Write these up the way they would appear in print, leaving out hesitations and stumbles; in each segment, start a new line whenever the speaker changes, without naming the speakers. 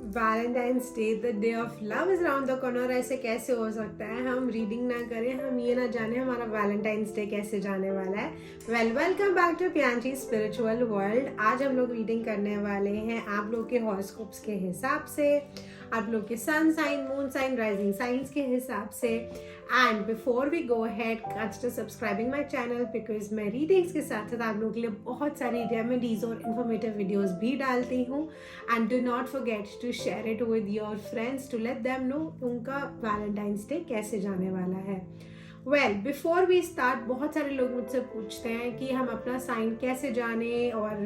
Valentine's day, the day of love is around the corner. ऐसे कैसे हो सकता है? हम रीडिंग ना करें, हम ये ना जाने हमारा वैलेंटाइंस डे कैसे जाने वाला है। Welcome back to Priyanshi spiritual world. आज हम लोग रीडिंग करने वाले हैं आप लोग के हॉरोस्कोप्स के हिसाब से, आप लोग के sun sign, moon sign, rising signs के हिसाब से। And before we go ahead, consider subscribing my channel because मैं रीडिंग्स के साथ साथ आप लोगों के लिए बहुत सारी रेमेडीज और इन्फॉर्मेटिव वीडियोस भी डालती हूँ। And do not forget to share it with your friends to let them know उनका वैलेंटाइंस डे कैसे जाने वाला है। वेल बिफोर वी स्टार्ट, बहुत सारे लोग मुझसे पूछते हैं कि हम अपना साइन कैसे जाने और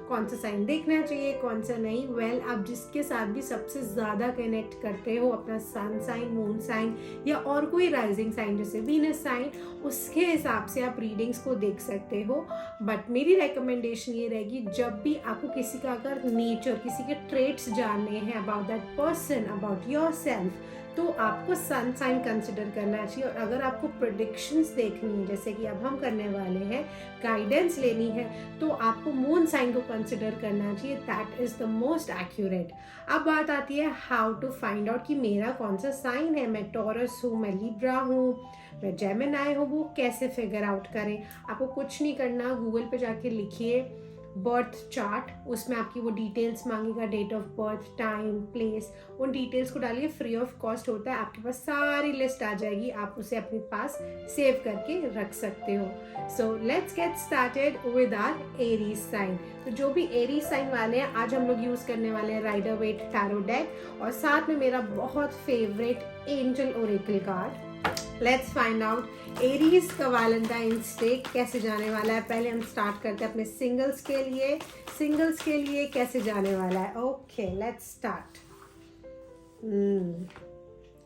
कौन सा साइन देखना चाहिए, कौन सा नहीं। वेल आप जिसके साथ भी सबसे ज़्यादा कनेक्ट करते हो, अपना सन साइन, मून साइन या और कोई राइजिंग साइन जैसे वीनस साइन, उसके हिसाब से आप रीडिंग्स को देख सकते हो। बट मेरी रिकमेंडेशन ये रहेगी, जब भी आपको किसी का अगर नेचर, किसी के ट्रेट्स जानने हैं about that person, about your self, तो आपको सन साइन कंसिडर करना चाहिए। और अगर आपको प्रेडिक्शंस देखनी है, जैसे कि अब हम करने वाले हैं, गाइडेंस लेनी है, तो आपको मून साइन को कंसिडर करना चाहिए। That is the most accurate. अब बात आती है हाउ टू फाइंड आउट कि मेरा कौन सा साइन है। मैं टॉरस हूँ, मैं लिब्रा हूँ, मैं जेमिनी हूँ, वो कैसे फिगर आउट करें? आपको कुछ नहीं करना, गूगल पे जाके लिखिए बर्थ चार्ट, उसमें आपकी वो डिटेल्स मांगेगा, date of birth, time, place, उन डिटेल्स को डालिए, फ्री ऑफ कॉस्ट होता है। आपके पास सारी लिस्ट आ जाएगी, आप उसे अपने पास सेव करके रख सकते हो। So let's get started with our Aries sign. तो जो भी एरीज साइन वाले हैं, आज हम लोग यूज करने वाले हैं राइडर वेट टैरो डेक, और साथ में मेरा बहुत favourite angel Oracle card. Let's find out Aries का वैलेंटाइंस डे कैसे जाने वाला है। पहले हम स्टार्ट करते हैं अपने सिंगल्स के लिए। सिंगल्स के लिए कैसे जाने वाला है? Okay let's start.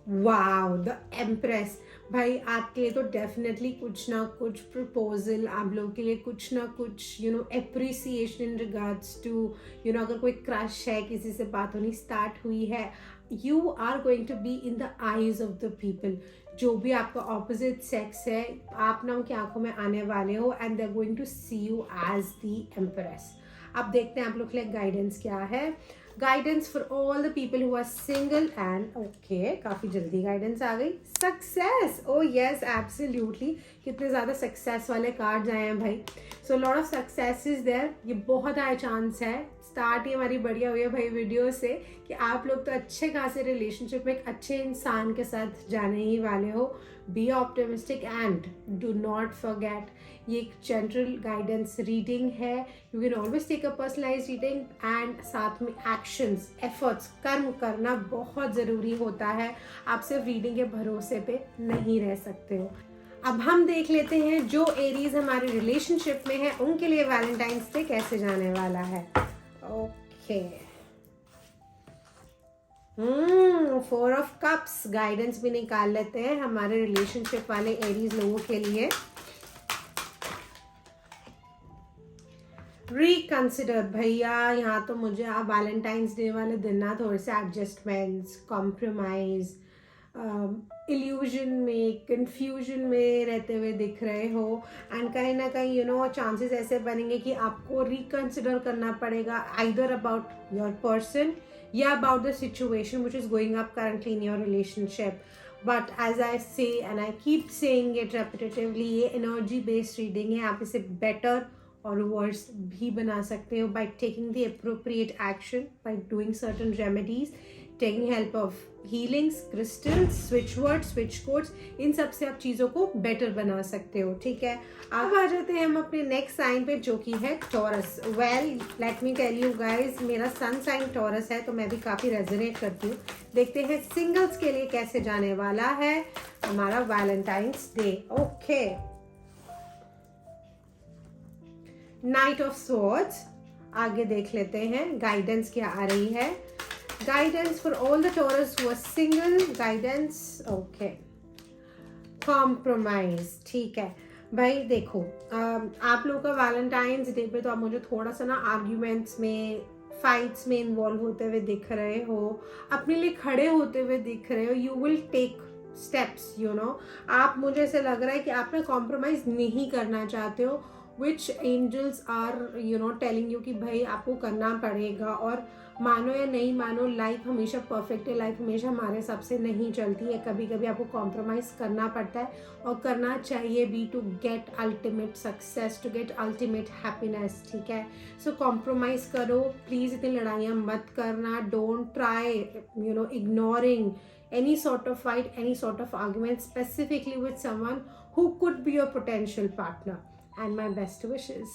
Wow, the empress. भाई आपके लिए तो डेफिनेटली कुछ ना कुछ प्रपोजल, आप लोगों के लिए कुछ ना कुछ एप्रिसिएशन इन रिगार्ड्स टू अगर कोई क्रश है, किसी से बात होनी स्टार्ट हुई है, you are going to be in the eyes of the people. जो भी आपका ऑपोजिट सेक्स है, आप ना उनकी आंखों में आने वाले हो and they are going to see you as the empress. अब देखते हैं आप लोग के लिए गाइडेंस क्या है। Guidance for all the people who are single and okay, काफी जल्दी गाइडेंस आ गई। सक्सेस, ओ यस एब्सोल्युटली, कितने ज्यादा सक्सेस वाले कार्ड्स आए हैं भाई। So lot of success is there, ये बहुत हाई चांस है। स्टार्ट ही हमारी बढ़िया हुई है भाई वीडियो से कि आप लोग तो अच्छे खासे रिलेशनशिप में एक अच्छे इंसान के साथ जाने ही वाले हो। Be optimistic and do not forget, ये एक जनरल गाइडेंस रीडिंग है। You can always take a personalize reading and साथ में एक्शंस, एफर्ट्स, कर्म करना बहुत ज़रूरी होता है। आप सिर्फ रीडिंग के भरोसे पे नहीं रह सकते हो। अब हम देख लेते हैं जो एरीज हमारे रिलेशनशिप में है, उनके लिए वैलेंटाइंस डे कैसे जाने वाला है। ओके, 4 ऑफ कप्स, गाइडेंस भी निकाल लेते हैं हमारे रिलेशनशिप वाले एरीज लोगों के लिए। रिकंसिडर भैया, यहाँ तो मुझे आप वैलेंटाइंस डे वाले दिन ना थोड़े से एडजस्टमेंट्स, कॉम्प्रोमाइज, इल्यूजन में, कंफ्यूजन में रहते हुए दिख रहे हो। एंड कहीं ना कहीं चांसेस ऐसे बनेंगे कि आपको रिकंसिडर करना पड़ेगा, आइदर अबाउट योर पर्सन या about the situation which is going up currently in your relationship. But as I say and I keep saying it repetitively, ये एनर्जी बेस्ड रीडिंग है। आप इसे बेटर और वर्स भी बना सकते हो by taking the appropriate action, by doing certain remedies, taking help of healings, crystals, switch words, switch codes, इन सब से आप चीज़ों को बेटर बना सकते हो। ठीक है, अब आ जाते हैं हम अपने नेक्स्ट साइन पे जो कि है Taurus. Well let me tell you guys, मेरा सन साइन टॉरस है तो मैं भी काफ़ी रेजोनेट करती हूँ। देखते हैं सिंगल्स के लिए कैसे जाने वाला है हमारा Valentine's Day. Okay, knight of swords, आगे देख लेते हैं गाइडेंस क्या आ रही है। Guidance for all the Taurus who are single, guidance okay, compromise. ठीक है भाई, देखो आप लोगों का वैलेंटाइंस डे पे तो आप मुझे थोड़ा सा ना आर्ग्यूमेंट्स में, फाइट्स में इन्वॉल्व होते हुए दिख रहे हो, अपने लिए खड़े होते हुए दिख रहे हो। यू विल टेक स्टेप्स, आप, मुझे ऐसा लग रहा है कि आप ना कॉम्प्रोमाइज नहीं करना चाहते हो, विच एंजल्स आर टेलिंग यू कि भाई आपको करना पड़ेगा। और मानो या नहीं मानो, लाइफ हमेशा परफेक्ट है, लाइफ हमेशा हमारे हिसाब से नहीं चलती है, कभी कभी आपको कॉम्प्रोमाइज़ करना पड़ता है और करना चाहिए भी, to get ultimate success, to get ultimate happiness, ठीक है। सो कॉम्प्रोमाइज़ करो प्लीज़, इतनी लड़ाइयाँ मत करना, don't try ignoring any sort of fight, any sort of argument, specifically with someone who could be your potential partner. And my best wishes.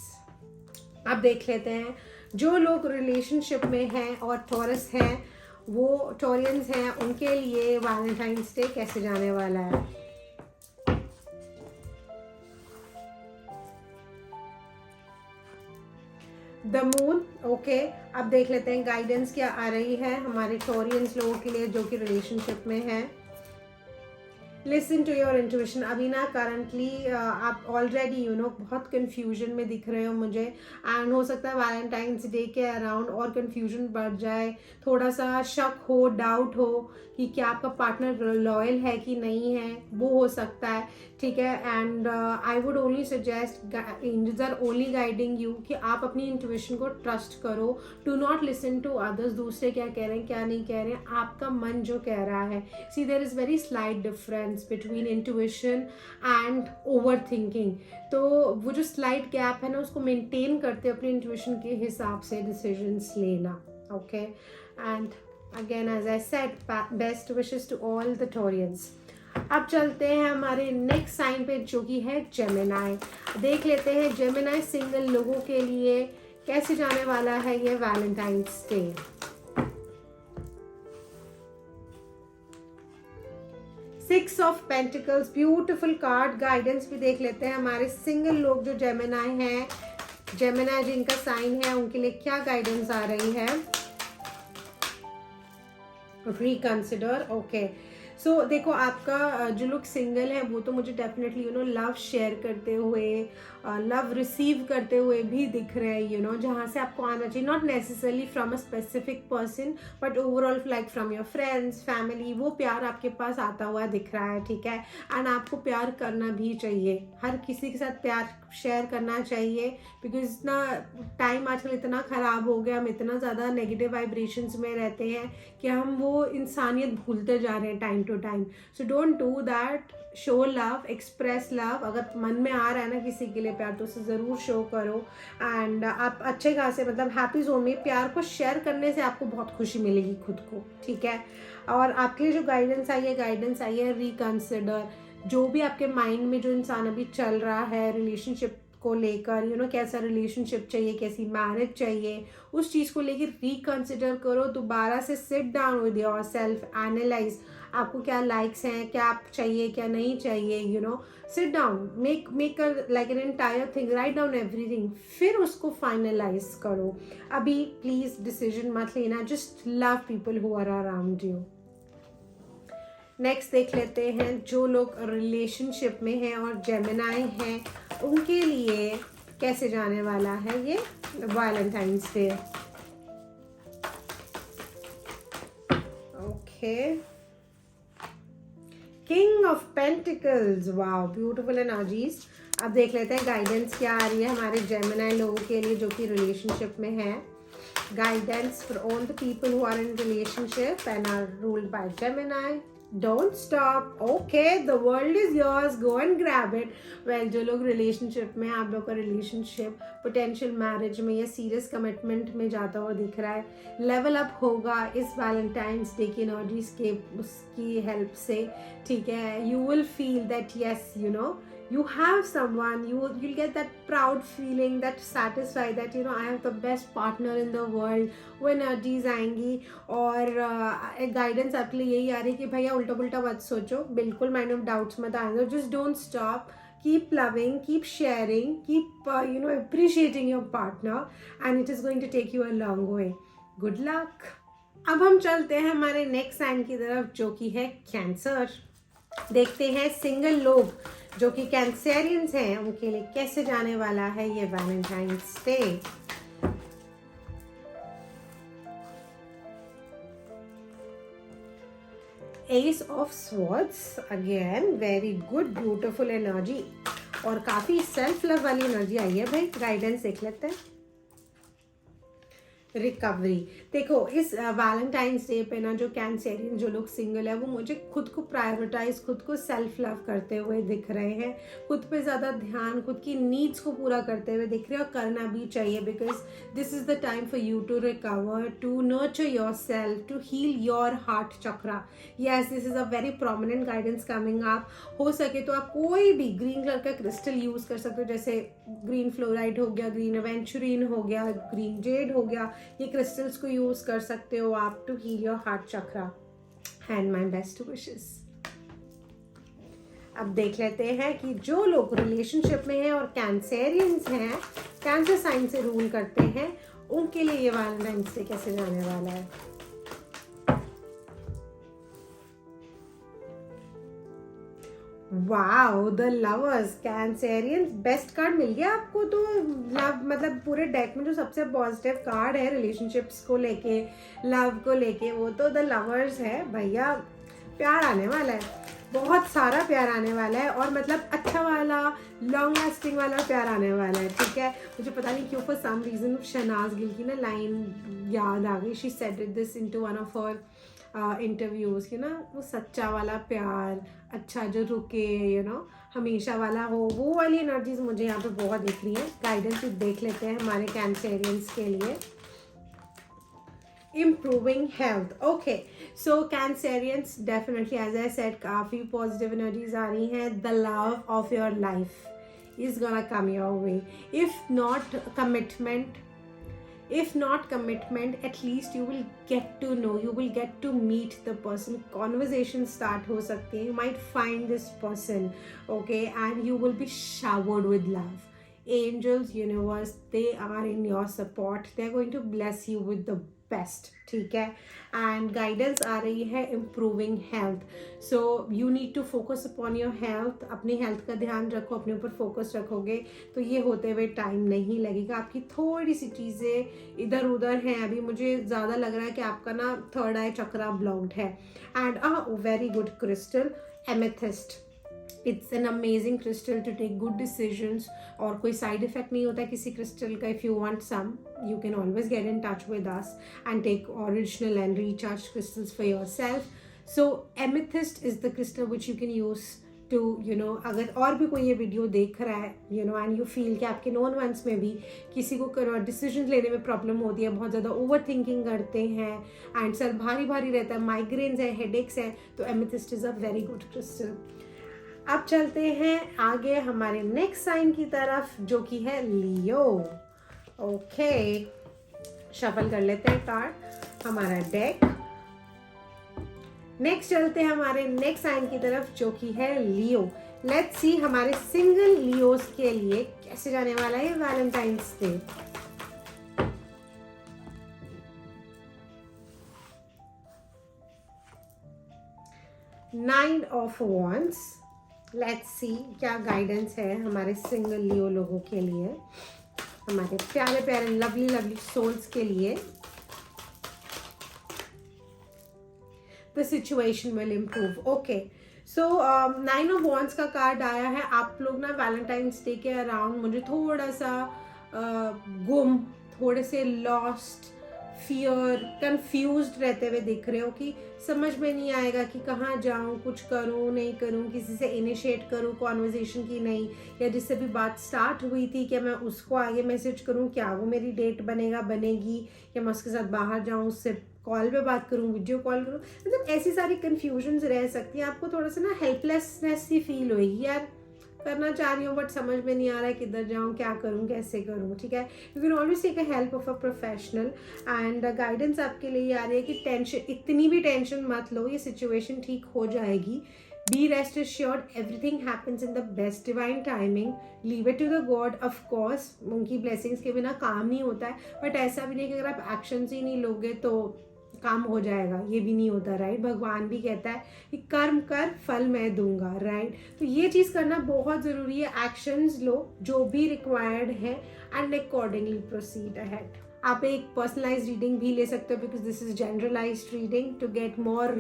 अब देख लेते हैं जो लोग रिलेशनशिप में हैं और टॉरस हैं, वो टॉरियंस हैं, उनके लिए वैलेंटाइंस डे कैसे जाने वाला है। The moon, okay. अब देख लेते हैं गाइडेंस क्या आ रही है हमारे टॉरियंस लोगों के लिए जो कि रिलेशनशिप में है। Listen to your intuition. अभी ना करंटली आप ऑलरेडी बहुत कन्फ्यूजन में दिख रहे हो मुझे, एंड हो सकता है वैलेंटाइंस डे के अराउंड और कन्फ्यूजन बढ़ जाए, थोड़ा सा शक हो, डाउट हो कि क्या आपका पार्टनर लॉयल है कि नहीं है, वो हो सकता है, ठीक है। And I would only suggest, angels are only guiding you कि आप अपनी इंट्यूशन को ट्रस्ट करो, do not listen to others, दूसरे क्या कह रहे हैं क्या नहीं कह रहे हैं, आपका मन जो कह रहा है। See there is very slight difference between intuition and overthinking. तो वो जो स्लाइट गैप है ना, उसको मेंटेन करते अपने इंट्यूशन के हिसाब से डिसीजंस लेना, okay. And again as I said, best wishes to all the Taurians. अब चलते हैं हमारे नेक्स्ट साइन पे जो कि है जेमिनाई। देख लेते हैं जेमिनाई सिंगल लोगों के लिए कैसे जाने वाला है ये Valentine's day. Six of pentacles, beautiful card. Guidance भी देख लेते हैं हमारे सिंगल लोग जो जेमिनाई हैं, जेमिनाई जिनका साइन है, उनके लिए क्या गाइडेंस आ रही है। Reconsider, okay. सो देखो आपका जो लोग सिंगल है वो तो मुझे डेफिनेटली लव शेयर करते हुए, लव रिसीव करते हुए भी दिख रहे हैं, जहाँ से आपको आना चाहिए, not necessarily from a specific person but overall like from your friends, family, वो प्यार आपके पास आता हुआ दिख रहा है, ठीक है। एंड आपको प्यार करना भी चाहिए, हर किसी के साथ प्यार शेयर करना चाहिए, बिकॉज इतना टाइम आजकल इतना ख़राब हो गया, हम इतना ज़्यादा नेगेटिव वाइब्रेशंस में रहते हैं कि हम वो इंसानियत भूलते जा रहे हैं time to time. So don't do that, show love, express love. अगर मन में आ रहा है ना किसी के लिए प्यार, तो उसे ज़रूर शो करो। एंड आप अच्छे खासे हैप्पी जोन में प्यार को शेयर करने से आपको बहुत खुशी मिलेगी खुद को, ठीक है। और आपके लिए जो गाइडेंस आई है रिकंसिडर। जो भी आपके माइंड में जो इंसान अभी चल रहा है रिलेशनशिप को लेकर, कैसा रिलेशनशिप चाहिए, कैसी मैरिज चाहिए, उस चीज़ को लेकर रिकंसिडर करो, दोबारा से sit down with your self, analyse आपको क्या लाइक्स हैं, क्या आप चाहिए क्या नहीं चाहिए, sit down, make like an entire thing, write down everything, फिर उसको फाइनलाइज करो। अभी प्लीज़ डिसीजन मत लेना, just love people who are around you. Next देख लेते हैं जो लोग रिलेशनशिप में हैं और जेमिनाई हैं, उनके लिए कैसे जाने वाला है ये Valentine's Day. Okay, king of pentacles, wow, beautiful energies. अब देख लेते हैं गाइडेंस क्या आ रही है हमारे जेमिनाई लोगों के लिए जो कि रिलेशनशिप में है। Guidance for all the people who are in relationship and are ruled by Gemini. Don't stop. Okay, the world is yours. Go and grab it. Well, जो लोग रिलेशनशिप में, आप लोग का रिलेशनशिप पोटेंशियल मैरिज में या सीरियस कमिटमेंट में जाता हुआ दिख रहा है, लेवल अप होगा इस वैलेंटाइंस डे की एनर्जीज के उसकी हेल्प से, ठीक है। You will feel that yes you have someone, you'll get that proud feeling, that satisfied that I have the best partner in the world। वो एनर्जीज आएंगी और एक गाइडेंस आपके लिए यही आ रही है कि भैया उल्टा पुल्टा मत सोचो, बिल्कुल माइंड ऑफ डाउट्स मत आने दो, just don't stop, keep loving, keep sharing, keep appreciating your partner and it is going to take you a long way। good luck। अब हम चलते हैं हमारे नेक्स्ट साइन की तरफ जो कि है कैंसर। देखते हैं सिंगल लोग जो कि कैंसेरियंस हैं उनके लिए कैसे जाने वाला है ये Valentine's day. S of swords, again very good beautiful energy और काफी सेल्फ लव वाली एनर्जी आई है भाई। गाइडेंस देख लेते हैं। रिकवरी। देखो इस वैलेंटाइंस डे पे ना जो कैंसेरियन जो लोग सिंगल है वो मुझे खुद को प्रायोरिटाइज, खुद को सेल्फ लव करते हुए दिख रहे हैं, खुद पे ज़्यादा ध्यान, खुद की नीड्स को पूरा करते हुए दिख रहे हैं, और करना भी चाहिए because this is the time for you to recover, to nurture your self, to heal your heart chakra. Yes, this is a very prominent guidance coming up. हो सके तो आप कोई भी ग्रीन कलर का क्रिस्टल यूज़ कर सकते हो, जैसे ग्रीन फ्लोराइड हो गया, ग्रीन एवेंचुरीन हो गया, ग्रीन जेड हो गया। ये क्रिस्टल्स को यूज कर सकते हो आप to heal your heart chakra. And my best wishes. अब देख लेते हैं कि जो लोग रिलेशनशिप में हैं और कैंसेरियंस हैं, कैंसर साइन से रूल करते हैं, उनके लिए ये वैलेंटाइंस डे कैसे जाने वाला है। Wow, the lovers, cancerians, best card मिल गया आपको। तो लव मतलब पूरे डेक में जो सबसे पॉजिटिव कार्ड है रिलेशनशिप्स को लेके, लव को लेके, वो तो द लवर्स है भैया। प्यार आने वाला है, बहुत सारा प्यार आने वाला है, और मतलब अच्छा वाला लॉन्ग लास्टिंग वाला प्यार आने वाला है, ठीक है। मुझे पता नहीं क्यों for some reason Shehnaaz Gill की ना लाइन याद आ गई। She said this into one of her interviews की ना, वो सच्चा वाला प्यार, अच्छा जो रुके, हमेशा वाला हो, वो वाली एनर्जीज मुझे यहाँ पे बहुत दिख रही है। गाइडेंस देख लेते हैं हमारे कैंसेरियंस के लिए। improving health, okay, so cancerians definitely, as I said, काफी positive energies आ रही हैं। the love of your life is gonna come your way. if not commitment, at least you will get to know, you will get to meet the person, conversation start हो सकती है, you might find this person, okay, and you will be showered with love. Angels, universe, they are in your support, they are going to bless you with the best, ठीक है। And guidance आ रही है improving health, so you need to focus upon your health. अपनी health का ध्यान रखो, अपने ऊपर फोकस रखोगे तो ये होते हुए टाइम नहीं लगेगा। आपकी थोड़ी सी चीज़ें इधर उधर हैं अभी, मुझे ज़्यादा लग रहा है कि आपका ना थर्ड आई चक्रा ब्लॉक्ड है। And very good crystal, amethyst, it's an amazing crystal to take good decisions, और कोई साइड इफेक्ट नहीं होता है किसी क्रिस्टल का। If you want some, you can always get in touch with us and take original and recharged crystals for yourself. So amethyst is the crystal which you can use to, अगर और भी कोई ये video देख रहा है, and you feel कि आपके नोन वंस में भी किसी को डिसीजन लेने में प्रॉब्लम होती है, बहुत ज़्यादा ओवर थिंकिंग करते हैं, एंड सर भारी भारी रहता है, माइग्रेन्स है, हेडेक्स है, तो amethyst is a very good crystal. अब चलते हैं आगे हमारे नेक्स्ट साइन की तरफ, जो कि है लियो। ओके, शफल कर लेते हैं कार्ड हमारा डेक। नेक्स्ट चलते हैं हमारे नेक्स्ट साइन की तरफ, जो कि है लियो। लेट्स सी हमारे सिंगल लियोस के लिए कैसे जाने वाला है Valentine's day. Nine of wands, let's see क्या गाइडेंस है हमारे सिंगल लियो लोगों के लिए, हमारे प्यारे प्यारे लवली लवली सोल्स के लिए। The situation will improve, okay. So 9 of wands का कार्ड आया है। आप लोग ना वैलेंटाइंस डे के अराउंड मुझे थोड़ा सा गुम, थोड़े से लॉस्ट, फियर, कंफ्यूज्ड रहते हुए दिख रहे हो कि समझ में नहीं आएगा कि कहाँ जाऊँ, कुछ करूँ नहीं करूँ, किसी से इनिशिएट करूँ कॉन्वर्जेशन की नहीं, या जिससे भी बात स्टार्ट हुई थी क्या मैं उसको आगे मैसेज करूँ, क्या वो मेरी डेट बनेगी, या मैं उसके साथ बाहर जाऊँ, उससे कॉल पे बात करूँ, वीडियो कॉल करूँ, मतलब ऐसी सारी कन्फ्यूजन्स रह सकती हैं। आपको थोड़ा सा ना हेल्पलेसनेस सी फील होगी, यार करना चाह रही हूँ बट समझ में नहीं आ रहा है किधर जाऊँ, क्या करूँ, कैसे करूँ, ठीक है। You can always take a help of a professional, and guidance आपके लिए आ रही है कि टेंशन, इतनी भी टेंशन मत लो, ये सिचुएशन ठीक हो जाएगी। Be rest assured, everything happens in the best divine timing, leave it to the God. Of course उनकी ब्लेसिंग्स के बिना काम नहीं होता है, बट ऐसा भी नहीं कि अगर आप एक्शंस ही नहीं लोगे तो काम हो जाएगा, ये भी नहीं होता, राइट। भगवान भी कहता है कि कर्म कर फल मैं दूंगा, राइट। तो ये चीज़ करना बहुत ज़रूरी है। एक्शंस लो जो भी रिक्वायर्ड है, एंड अकॉर्डिंगली प्रोसीड अहेड। आप एक पर्सनलाइज रीडिंग भी ले सकते हो, because this is generalized reading to get more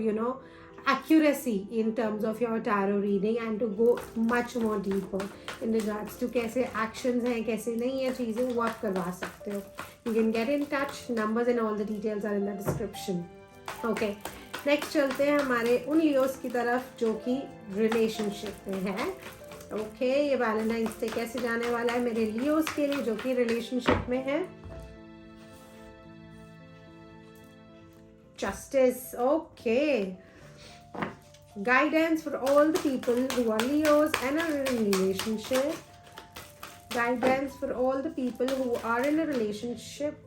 accuracy in terms of your tarot reading and to go much more deeper in regards to कैसे actions हैं, कैसे नहीं है चीज़ें, वो आप करवा सकते हो. You can get in touch. Numbers and all the details are in the description. Okay. Next चलते हैं हमारे उन लियोस की तरफ जो कि रिलेशनशिप में है. ओके, ये वैलेंटाइंस डे कैसे जाने वाला है मेरे लियोस के लिए जो कि रिलेशनशिप में है. Justice. Okay. Guidance for all the people who are Leos and are in a relationship. Guidance for all the people who are in a relationship.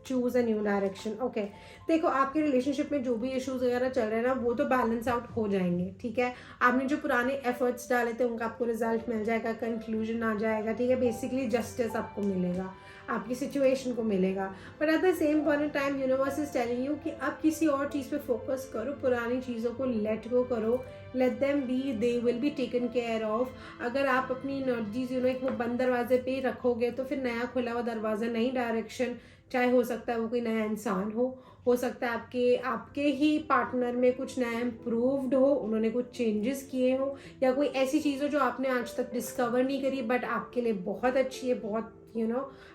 Choose a new direction. Okay. देखो, आपके relationship में जो भी issues वगैरह चल रहे हैं ना, वो तो बैलेंस आउट हो जाएंगे. ठीक है, आपने जो पुराने एफर्ट्स डाले थे उनका आपको रिजल्ट मिल जाएगा, कंक्लूजन आ जाएगा. ठीक है, बेसिकली जस्टिस आपको मिलेगा, आपकी सिचुएशन को मिलेगा. But at the same point of time universe is telling you कि आप किसी और चीज़ पे फोकस करो, पुरानी चीज़ों को लेट गो करो. Let them be, they will be taken care of. अगर आप अपनी एनर्जीज एक वो बंद दरवाजे पे ही रखोगे तो फिर नया खुला हुआ दरवाज़ा, नई डायरेक्शन, चाहे हो सकता है वो कोई नया इंसान हो सकता है आपके ही पार्टनर में कुछ नया इम्प्रूव्ड हो, उन्होंने कुछ चेंजेस किए हो, या कोई ऐसी चीज़ हो जो आपने आज तक डिस्कवर नहीं करी बट आपके लिए बहुत अच्छी है, बहुत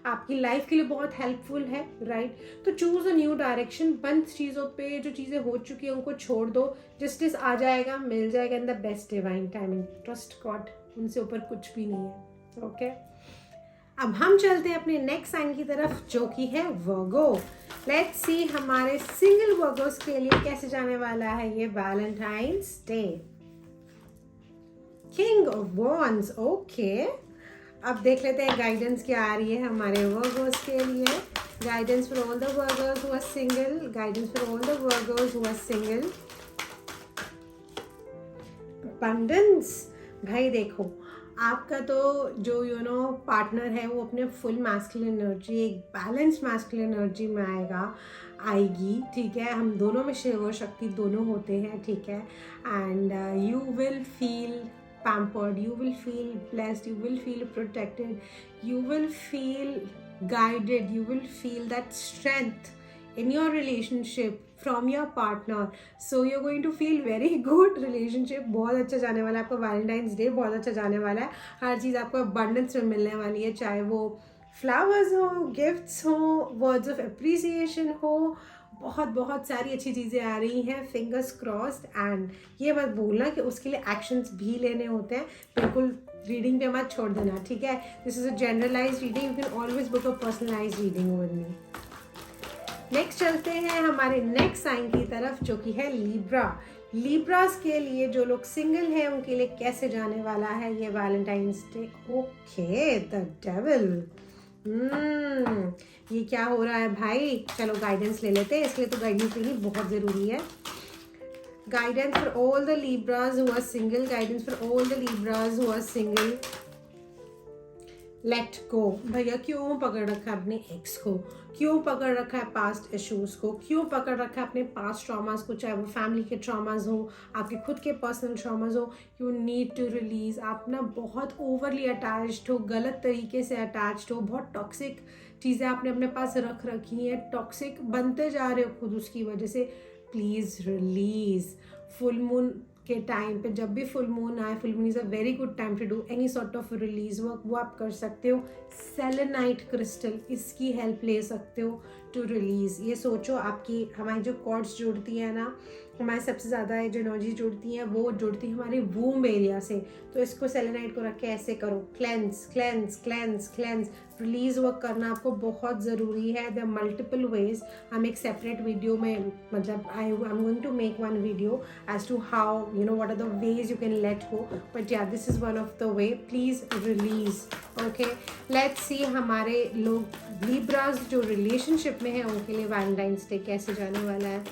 आपकी लाइफ के लिए बहुत हेल्पफुल है. राइट, तो चूज अ न्यू डायरेक्शन. बंद चीज़ों पे जो चीज़ें हो चुकी है उनको छोड़ दो. जस्टिस आ जाएगा, मिल जाएगा इन the best divine timing. Trust God, उनसे ऊपर कुछ भी नहीं है. ओके, अब हम चलते हैं अपने नेक्स्ट साइन की तरफ जो कि है वर्गो. लेट्स सी हमारे सिंगल वर्गोस के लिए कैसे जाने वाला है ये Valentine's day. King of wands. Okay, अब देख लेते हैं गाइडेंस क्या आ रही है हमारे वर्गोस के लिए. Guidance for all the Virgos who are single. Guidance for all the Virgos who are single. Abundance. भाई देखो, आपका तो जो पार्टनर है वो अपने फुल मैस्कुलिन एनर्जी, एक बैलेंस मैस्कुलिन एनर्जी में आएगी. ठीक है, हम दोनों में शिव और शक्ति दोनों होते हैं. ठीक है, and you will feel pampered, you will feel blessed, you will feel protected, you will feel guided, you will feel that strength in your relationship from your partner. So you're going to feel very good. relationship बहुत अच्छा जाने वाला है आपका. Valentine's day बहुत अच्छा जाने वाला है. हर चीज़ आपको अबंडेंस में मिलने वाली है, चाहे वो फ्लावर्स हो, गिफ्ट्स हो, वर्ड्स ऑफ अप्रिसिएशन हो, बहुत सारी अच्छी चीज़ें आ रही हैं. Fingers crossed. एंड ये मत भूलना कि उसके लिए एक्शंस भी लेने होते हैं. बिल्कुल रीडिंग पे मत छोड़ देना. ठीक है, this is a generalize reading. You can always book a personalize reading with me. Next चलते हैं हमारे नेक्स्ट साइन की तरफ जो कि है लीब्रा. लीब्रास के लिए जो लोग सिंगल हैं उनके लिए कैसे जाने वाला है ये Valentine's Day. Okay, the devil. ये क्या हो रहा है भाई. चलो गाइडेंस ले लेते हैं, इसलिए तो गाइडेंस लेनी बहुत ज़रूरी है. Guidance for all the Libras who are single. Guidance for all the Libras who are single. Let go. भैया क्यों पकड़ रखा है अपने एक्स को, क्यों पकड़ रखा है पास्ट इश्यूज को, क्यों पकड़ रखा है अपने पास्ट ट्रॉमास को, चाहे वो फैमिली के ट्रॉमास हो, आपके खुद के पर्सनल ट्रॉमास हो. You need to release. आप ना बहुत ओवरली अटैच्ड हो, गलत तरीके से अटैच्ड हो, बहुत टॉक्सिक चीज़ें आपने अपने पास रख रखी हैं, टॉक्सिक बनते जा रहे हो खुद उसकी वजह से. Please release. फुल मून के टाइम पे जब भी फुल मून आए, full moon is a very good time to do any sort of release work. वो आप कर सकते हो. सेलेनाइट क्रिस्टल, इसकी हेल्प ले सकते हो टू रिलीज. ये सोचो, आपकी हमारी जो कॉर्ड्स जुड़ती हैं ना, हमारे सबसे ज़्यादा जो एनर्जी जुड़ती हैं वो जुड़ती है हमारे वूम एरिया से. तो इसको सेलेनाइट को रख के ऐसे करो, cleanse cleanse cleanse cleanse. Release work करना आपको बहुत ज़रूरी है. The multiple ways. हम एक सेपरेट वीडियो में, मतलब I am going to make one video as to how what are the ways you can let go. But yeah this is one of the way. Please release. Okay, let's see हमारे लोग लीब्रास जो relationship में है उनके लिए Valentine's Day कैसे जाने वाला है.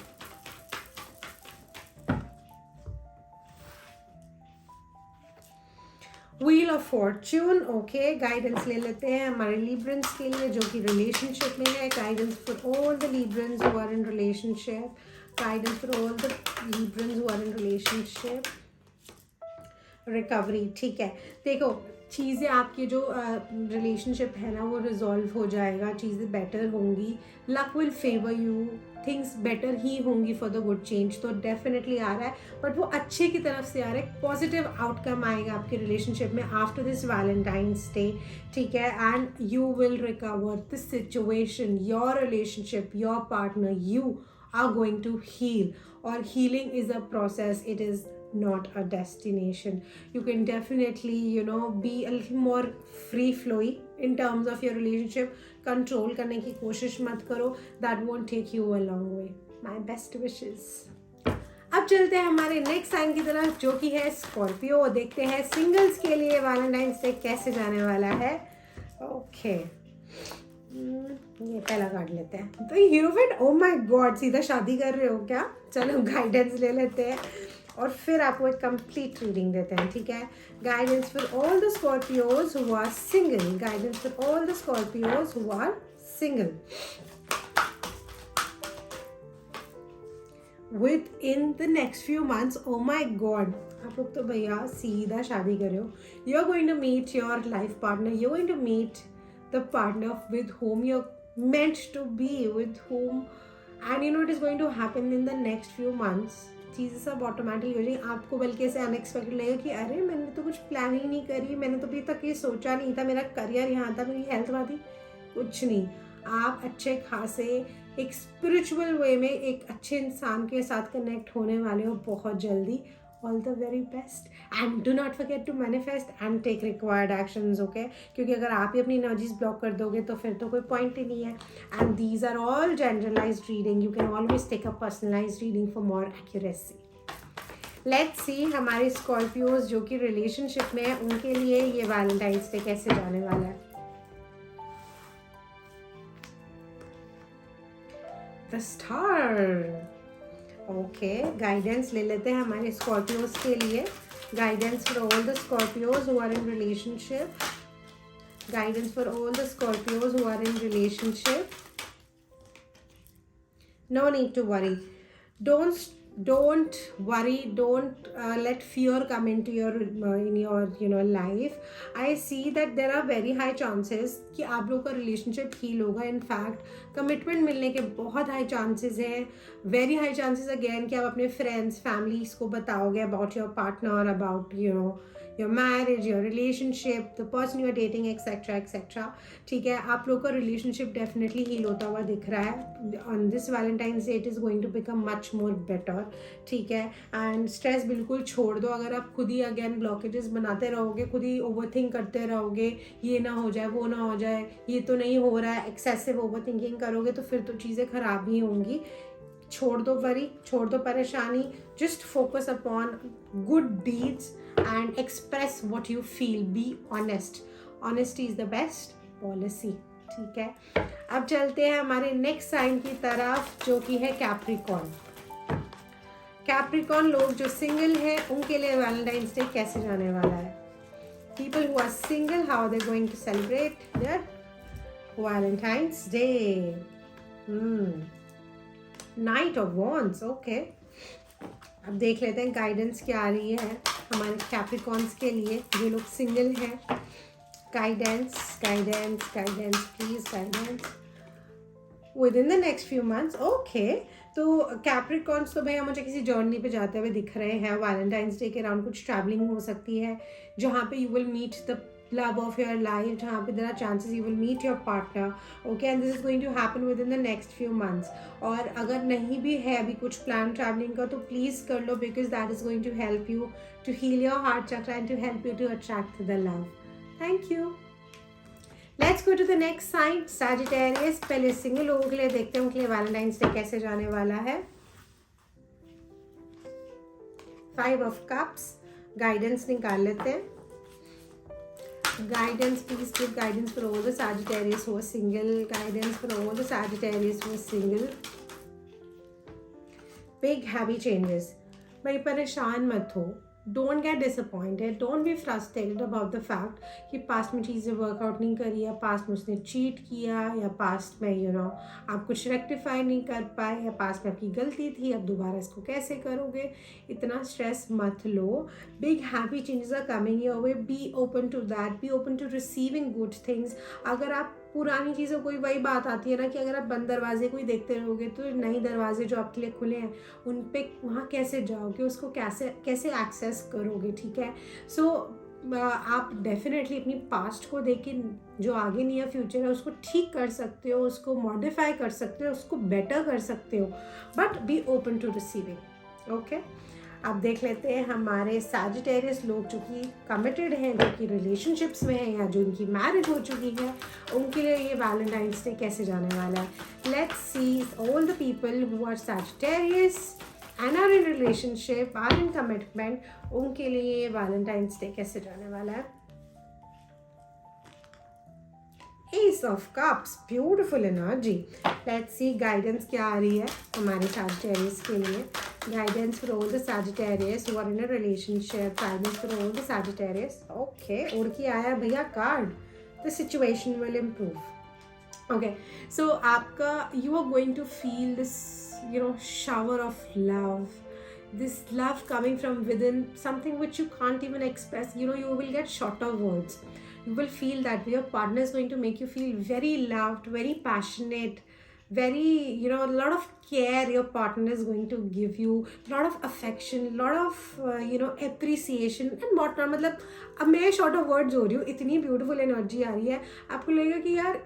Wheel of Fortune. Okay, guidance ले लेते हैं हमारे लीब्रेंस के लिए जो कि रिलेशनशिप में है. Guidance for all the Librans who are in relationship. Guidance for all the Librans who are in relationship. Recovery. ठीक है, देखो चीज़ें आपके जो रिलेशनशिप है ना वो रिजॉल्व हो जाएगा, चीज़ें बेटर होंगी, luck will favour you, things better ही होंगी फॉर द गुड चेंज। तो डेफिनेटली आ रहा है, बट वो अच्छे की तरफ से आ रहा है, पॉजिटिव आउटकम आएगा आपके रिलेशनशिप में आफ्टर दिस वैलेंटाइंस डे, ठीक है। And you will recover this situation, your relationship, your partner, you are going to heal, और healing is a process, it is not a destination. You can definitely be a little more free flowing in terms of your relationship. Control करने की कोशिश मत करो, that won't take you a long way. My best wishes. अब चलते हैं हमारे next sign की तरफ, जो कि है स्कॉर्पियो। देखते हैं सिंगल्स के लिए वैलेंटाइंस डे कैसे जाने वाला है। ओके, ये पहला कार्ड लेते हैं। तो हीरोइंट, ओ माय गॉड, सीधा शादी कर रहे हो क्या? चलो गाइडेंस ले लेते हैं और फिर आपको एक कंप्लीट रीडिंग देते हैं, ठीक है। Guidance for all the Scorpios who are single, guidance for all the Scorpios who are single within the next few months. Oh my God, आप लोग तो भैया सीधा शादी कर रहे हो। You are going to meet your life partner, you are going to meet the partner with whom you're meant to be, with whom, and it is going to happen in the next few months. चीज़ें सब automatic हो जाएगी, आपको बल्कि ऐसे unexpected लगेगा कि अरे मैंने तो कुछ प्लान ही नहीं करी, मैंने तो अभी तक ये सोचा नहीं था, मेरा करियर यहाँ था, मेरी हेल्थ वहाँ थी, कुछ नहीं। आप अच्छे खासे एक स्पिरिचुअल वे में एक अच्छे इंसान के साथ कनेक्ट होने वाले हो बहुत जल्दी। All the very best and do not forget to manifest and take required actions, okay? क्योंकि अगर आप ही अपनी एनर्जीज ब्लॉक कर दोगे तो फिर तो कोई पॉइंट ही नहीं है। And these are all generalized reading. You can always take a personalized reading for more accuracy. Let's see हमारे स्कॉर्पियोज जो कि रिलेशनशिप में है उनके लिए ये वैलेंटाइंस डे कैसे जाने वाला है। The Star. ओके, गाइडेंस ले लेते हैं हमारे स्कॉर्पियोज के लिए। Guidance for all the Scorpios who are in relationship, guidance for all the Scorpios who are in relationship. No need to worry, don't worry, don't let fear come into your in your life. I see that there are very high chances कि आप लोगों का relationship heal होगा। In fact commitment मिलने के बहुत high chances हैं, very high chances again कि आप अपने फ्रेंड्स, फैमिलीज को बताओगे about your partner, about your marriage, your relationship, the person you are dating, etc etc, ठीक है। आप लोग का रिलेशनशिप डेफिनेटली हील होता हुआ दिख रहा है। On this Valentine's Day it is going to become much more better, ठीक है। एंड स्ट्रेस बिल्कुल छोड़ दो। अगर आप खुद ही अगेन ब्लॉकेजेस बनाते रहोगे, खुद ही ओवरथिंक करते रहोगे, ये ना हो जाए, वो ना हो जाए, ये तो नहीं हो रहा है, एक्सेसिव ओवरथिंकिंग करोगे तो फिर तो चीज़ें खराब ही होंगी। छोड़ दो वरी, छोड़ दो परेशानी, just focus upon good deeds and express what you feel. Be honest. Honesty is the best policy, ठीक है। अब चलते हैं हमारे नेक्स्ट साइन की तरफ जो कि है कैप्रिकॉर्न। कैप्रिकॉर्न लोग जो सिंगल है उनके लिए वैलेंटाइंस डे कैसे जाने वाला है। People who are single, how are they going to celebrate their Valentine's Day? Knight of Wands, okay. अब देख लेते हैं गाइडेंस क्या आ रही है हमारे कैप्रिकॉर्न्स के लिए जो लोग सिंगल हैं। Guidance guidance guidance please, guidance with in the next few months. Okay, तो कैप्रिकॉर्न्स तो भैया मुझे किसी जर्नी पे जाते हुए दिख रहे हैं। वैलेंटाइंस डे के अराउंड कुछ ट्रैवलिंग हो सकती है जहाँ पे you will meet the love of your life, जहाँ पे there are chances you will meet your partner, okay, and this is going to happen within the next few months. और अगर नहीं भी है अभी कुछ प्लान ट्रैवलिंग का तो प्लीज़ कर लो, because that is going to help you to heal your heart chakra and to help you to attract the love. Thank you. Let's go to the next sign, Sagittarius. पहले single लोगों के लिए देखते हैं उनके लिए Valentine's Day कैसे जाने वाला है। 5 of Cups, गाइडेंस निकाल लेते हैं। Guidance, please give guidance for all the Sagittarius who are single. Guidance for all the Sagittarius who are single. Big happy changes. भाई परेशान मत हो, don't get disappointed, don't be frustrated about the fact कि past में चीज़ें workout नहीं करी, या पास्ट में उसने चीट किया, या पास्ट में आप कुछ रेक्टिफाई नहीं कर पाए, या पास्ट में आपकी गलती थी, अब दोबारा इसको कैसे करोगे। इतना स्ट्रेस मत लो। Big happy changes are coming your way, be open to that, be open to receiving good things. अगर आप पुरानी चीज़ों, कोई वही बात आती है ना कि अगर आप बंद दरवाजे को ही देखते रहोगे तो नए दरवाजे जो आपके लिए खुले हैं उन पे वहाँ कैसे जाओगे, उसको कैसे कैसे एक्सेस करोगे, ठीक है। सो आप डेफिनेटली अपनी पास्ट को देख के जो आगे नियर फ्यूचर है उसको ठीक कर सकते हो, उसको मॉडिफाई कर सकते हो, उसको बेटर कर सकते हो, but be open to receiving. Okay, अब देख लेते हैं हमारे सैजिटेरियस लोग जो कि कमिटेड हैं, जो कि रिलेशनशिप्स में हैं, या जो उनकी मैरिज हो चुकी है, उनके लिए ये वैलेंटाइंस डे कैसे जाने वाला है। Let's see all the people who are Sagittarius and are in relationship, are in commitment, उनके लिए ये वैलेंटाइंस डे कैसे जाने वाला है। Ace of Cups, beautiful energy. Let's see guidance क्या आ रही है हमारे Sagittarius के लिए. Guidance for all the Sagittarius who are in a relationship. Guidance for all the Sagittarius. Okay, और क्या आया भैया card. The situation will improve. Okay, so आपका you are going to feel this shower of love. This love coming from within, something which you can't even express. You will get short of words. You will feel that your partner is going to make you feel very loved, very passionate, very a lot of care your partner is going to give you, a lot of affection, a lot of appreciation and what not. मतलब अब मैं short of words हो रही हूँ, इतनी beautiful energy आ रही है, आपको लगेगा कि यार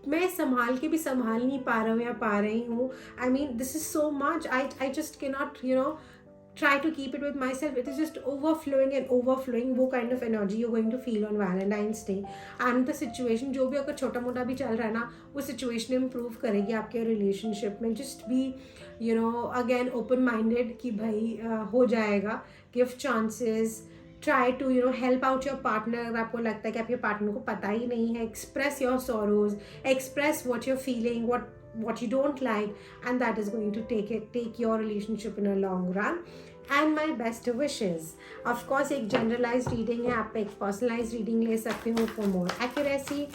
मैं संभाल के भी संभाल नहीं पा रहा हूँ या पा रही हूँ. I mean this is so much, I just cannot try to keep it with myself. It is just overflowing and overflowing. वो kind of energy you're going to feel on Valentine's Day. And the situation जो भी अगर छोटा मोटा भी चल रहा है ना, वो situation improve करेगी आपके relationship में. Just be again open minded कि भाई हो जाएगा. Give chances. Try to help out your partner. अगर आपको लगता है कि आपके partner को पता ही नहीं है, express your sorrows, express what you're feeling, what you don't like, and that is going to take your relationship in a long run. And my best wishes. Of course एक generalized reading है, आप एक personalized reading ले सकते हो for more accuracy.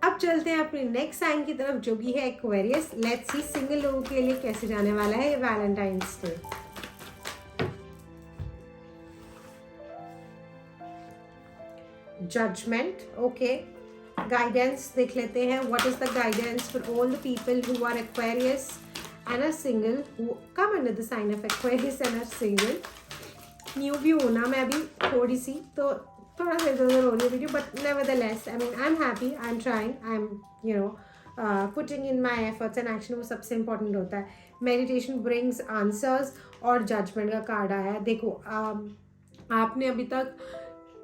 अब चलते हैं अपने नेक्स्ट साइन की तरफ जो भी है एक्वेरियस. लेट्स सी सिंगल लोगों के लिए कैसे जाने वाला है ये Valentine's Day. Judgement. Okay, guidance देख लेते हैं. What is the guidance for all the people who are Aquarius and are single, who come under the sign of Aquarius and are single. New भी होना मैं अभी थोड़ी सी तो थोड़ा सा इधर उधर हो रही है video, but nevertheless I mean I'm happy, I'm trying, I'm putting in my efforts and action. वो सबसे important होता है. Meditation brings answers और judgment का कार्ड आया है. देखो आपने अभी तक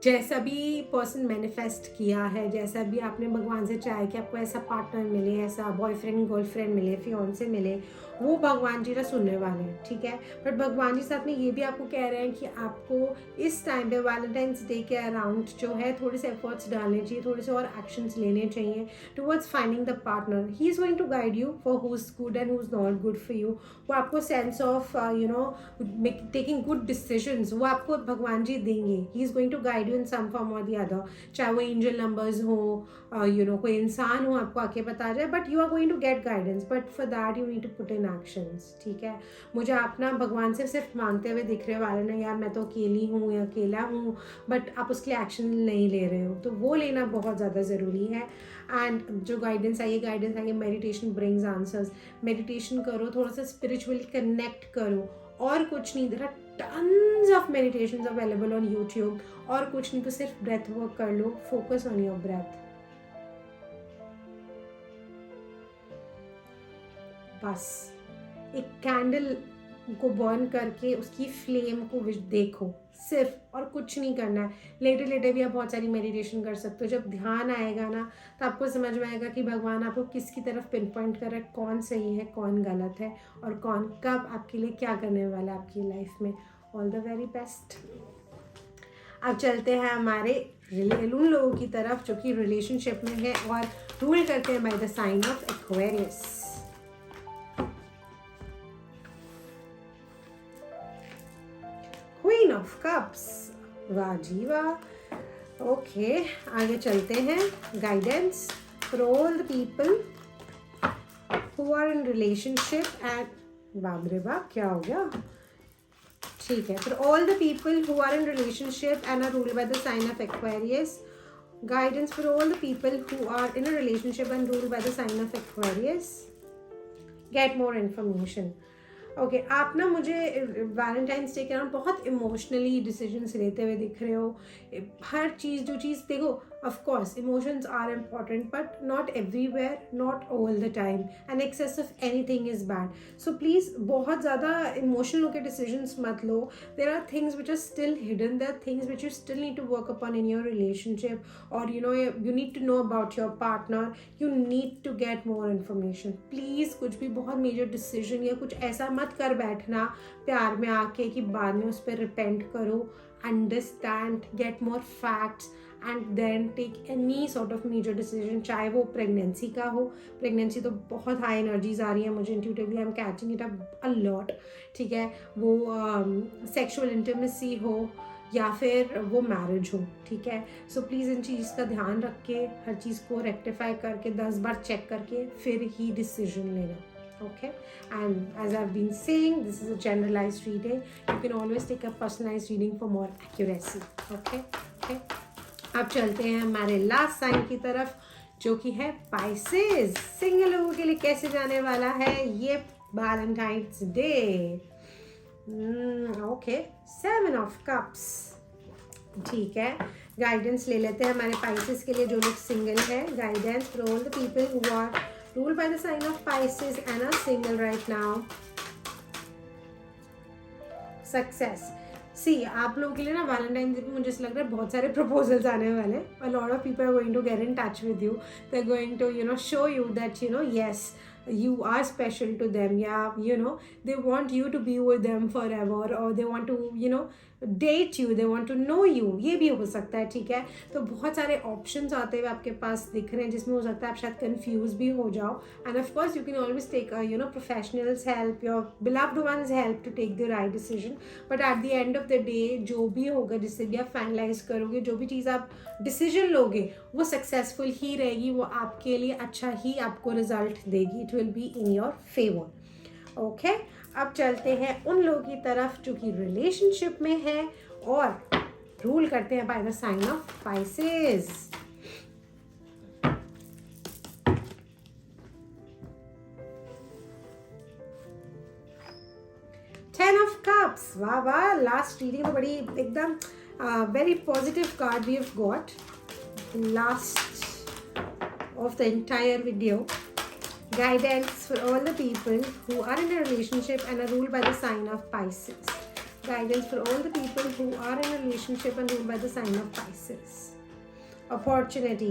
जैसा भी पर्सन मैनिफेस्ट किया है, जैसा भी आपने भगवान से चाहे कि आपको ऐसा पार्टनर मिले, ऐसा बॉयफ्रेंड गर्लफ्रेंड मिले, फियांसे मिले, वो भगवान जी ना सुनने वाले हैं, ठीक है. बट भगवान जी साथ में ये भी आपको कह रहे हैं कि आपको इस टाइम पे वैलेंटाइंस डे के अराउंड जो है थोड़े से एफर्ट्स डालने चाहिए, थोड़े से और एक्शंस लेने चाहिए towards finding the partner. He is going to guide you for who is good and who is not good for you. वो आपको sense of taking good decisions वो आपको भगवान जी देंगे. He is going to guide you in some form or the other, चाहे वो angel numbers हो, कोई इंसान हो आपको आके बता जाए, but you are going to get guidance. But for that you need to put in actions, ठीक है. मुझे आप ना भगवान से सिर्फ मांगते हुए दिख रहे वाले ना, यार मैं तो अकेली हूँ या अकेला हूँ, बट आप उसके लिए एक्शन नहीं ले रहे हो, तो वो लेना बहुत ज़्यादा ज़रूरी है. एंड जो गाइडेंस आई है मेडिटेशन ब्रिंग्स आंसर्स. मेडिटेशन करो, थोड़ा सा स्पिरिचुअली कनेक्ट करो, और कुछ नहीं. There are tons of meditations available on YouTube. और कुछ नहीं तो सिर्फ ब्रेथ वर्क कर लो. Focus on your breath. बस एक कैंडल को बर्न करके उसकी फ्लेम को देखो सिर्फ, और कुछ नहीं करना है. लेटे लेटे भी आप बहुत सारी मेडिटेशन कर सकते हो. जब ध्यान आएगा ना तो आपको समझ में आएगा कि भगवान आपको किसकी तरफ पिन पॉइंट कर रहा है, कौन सही है, कौन गलत है, और कौन कब आपके लिए क्या करने वाला है आपकी लाइफ में. All the very best. अब चलते हैं हमारे उन लोगों की तरफ जो कि रिलेशनशिप में है और रूल करते हैं by the sign of Aquarius. Queen of Cups. वाह जी वाह। ओके, आगे चलते हैं। Guidance for all the people who are in relationship and, बाप रे बाप क्या हो गया, ठीक है। For all the people who are in relationship and are ruled by the sign of Aquarius, guidance for all the people who are in a relationship and ruled by the sign of Aquarius. Get more information. Okay आप ना मुझे Valentine's Day के नाम बहुत emotionally decisions लेते हुए दिख रहे हो। हर चीज़ जो चीज़ देखो, of course emotions are important but not everywhere, not all the time, and excess of anything is bad. So please बहुत ज़्यादा इमोशनल होकर डिसीजंस मत लो। There are things which are still hidden, there are things which you still need to work upon in your relationship, और you need to know about your partner, you need to get more information. Please कुछ भी बहुत major decision या कुछ ऐसा मत कर बैठना प्यार में आके कि बाद में उस पर रिपेंट करो। Understand, get more facts and then take any sort of major decision, चाहे वो प्रेगनेंसी का हो। प्रेगनेंसी तो बहुत हाई एनर्जीज आ रही है मुझे, intuitively I am catching it up a lot, ठीक है। वो सेक्शुअल इंटीमेसी हो या फिर वो मैरिज हो, ठीक है। सो प्लीज़ इन चीज़ का ध्यान रख के हर चीज़ को रेक्टिफाई करके 10 बार चेक करके फिर ही डिसीजन लेना। Okay, and as I've been saying, this is a generalized reading. You can always take a personalized reading for more accuracy. Okay. अब चलते हैं हमारे लास्ट साइन की तरफ, जो कि है पाइसेस। सिंगल लोगों के लिए कैसे जाने वाला है ये Valentine's Day. Okay, 7 of cups, ठीक है। गाइडेंस ले लेते हैं हमारे पाइसेस के लिए जो लोग सिंगल है। Guidance for all the people who are ruled by the sign of Pisces and are single right now. Success. See, आप लोगों के लिए ना वैलेंटाइन डे पे मुझे ऐसा लग रहा है बहुत सारे प्रपोजल्स आने वाले हैं। A lot of people are going to get in touch with you. They're going to show you that yes, you are special to them. Yeah, they want you to be with them forever, or they want to date you, they want to know you. ये भी हो सकता है, ठीक है। तो बहुत सारे ऑप्शंस आते हुए आपके पास दिख रहे हैं, जिसमें हो सकता है आप शायद कंफ्यूज भी हो जाओ। And of course you can always take professionals help, your beloved ones help to take the right decision. But at the end of the day जो भी होगा, जिससे भी आप फाइनलाइज करोगे, जो भी चीज़ आप डिसीजन लोगे वो सक्सेसफुल ही रहेगी, वो आपके लिए अच्छा ही आपको रिजल्ट देगी। It will be in your favour. Okay, अब चलते हैं उन लोगों की तरफ जो कि रिलेशनशिप में है और रूल करते हैं by the sign of pieces. Ten of cups, वाह वाह। लास्ट रीडिंग तो बड़ी एकदम very positive card we have got last of the entire video. Guidance for all the people who are in a relationship and are ruled by the sign of Pisces. Guidance for all the people who are in a relationship and ruled by the sign of Pisces. Opportunity.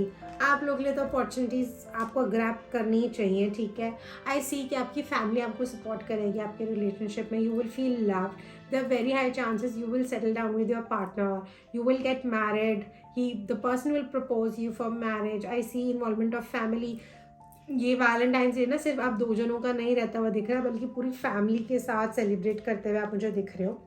आप लोग के लिए तो opportunities आपको grab करनी ही चाहिए, ठीक है। आई सी कि आपकी फैमिली आपको सपोर्ट करेगी आपके रिलेशनशिप में। You will feel loved, there are very high chances you will settle down with your partner, you will get married, the person will propose you for marriage. I see involvement of family. ये Valentine's day ना सिर्फ आप 2 जनों का नहीं रहता हुआ दिख रहा है, बल्कि पूरी फैमिली के साथ सेलिब्रेट करते हुए आप मुझे दिख रहे हो।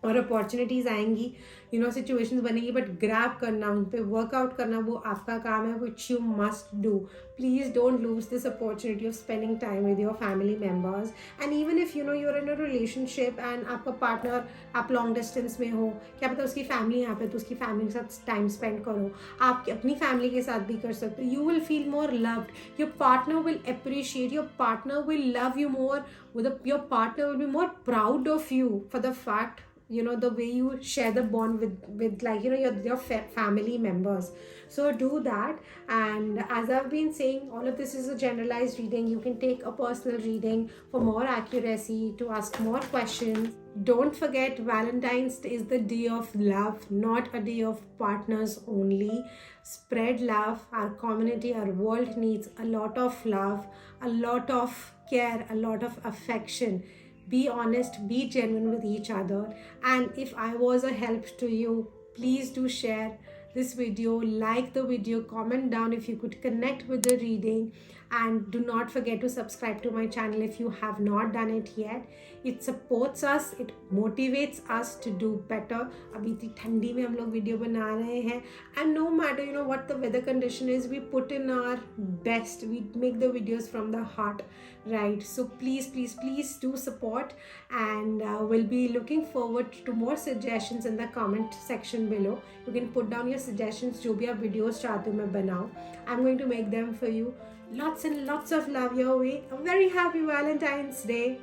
और अपॉर्चुनिटीज़ आएंगी, सिचुएशंस बनेगी, बट ग्रैब करना, उन पर वर्कआउट करना वो आपका काम है, which you must do. Please don't lose this opportunity of spending time with your family members. And even if you are in a relationship and आपका पार्टनर, आप लॉन्ग डिस्टेंस में हो, क्या पता उसकी फैमिली यहाँ पे, तो उसकी फैमिली के साथ टाइम स्पेंड करो। आप अपनी फैमिली के साथ भी कर सकते हो। You will feel more loved, your partner will appreciate, your partner will love you more, your partner will be more proud of you for the fact the way you share the bond with like your family members. So do that. And as I've been saying, all of this is a generalized reading. You can take a personal reading for more accuracy, to ask more questions. Don't forget, Valentine's is the day of love, not a day of partners only. Spread love. Our community, our world needs a lot of love, a lot of care, a lot of affection. Be honest, be genuine with each other. And if I was a help to you, please do share this video, like the video, comment down if you could connect with the reading. and do not forget to subscribe to my channel if you have not done it yet. It supports us, it motivates us to do better. अभी इतनी ठंडी में हम लोग video बना रहे हैं, and no matter what the weather condition is, we put in our best, we make the videos from the heart, right? So please do support, and we'll be looking forward to more suggestions in the comment section below. You can put down your suggestions, जो भी आप videos चाहते हो मैं बनाऊँ. I'm going to make them for you. Lots and lots of love your way. A very happy Valentine's Day.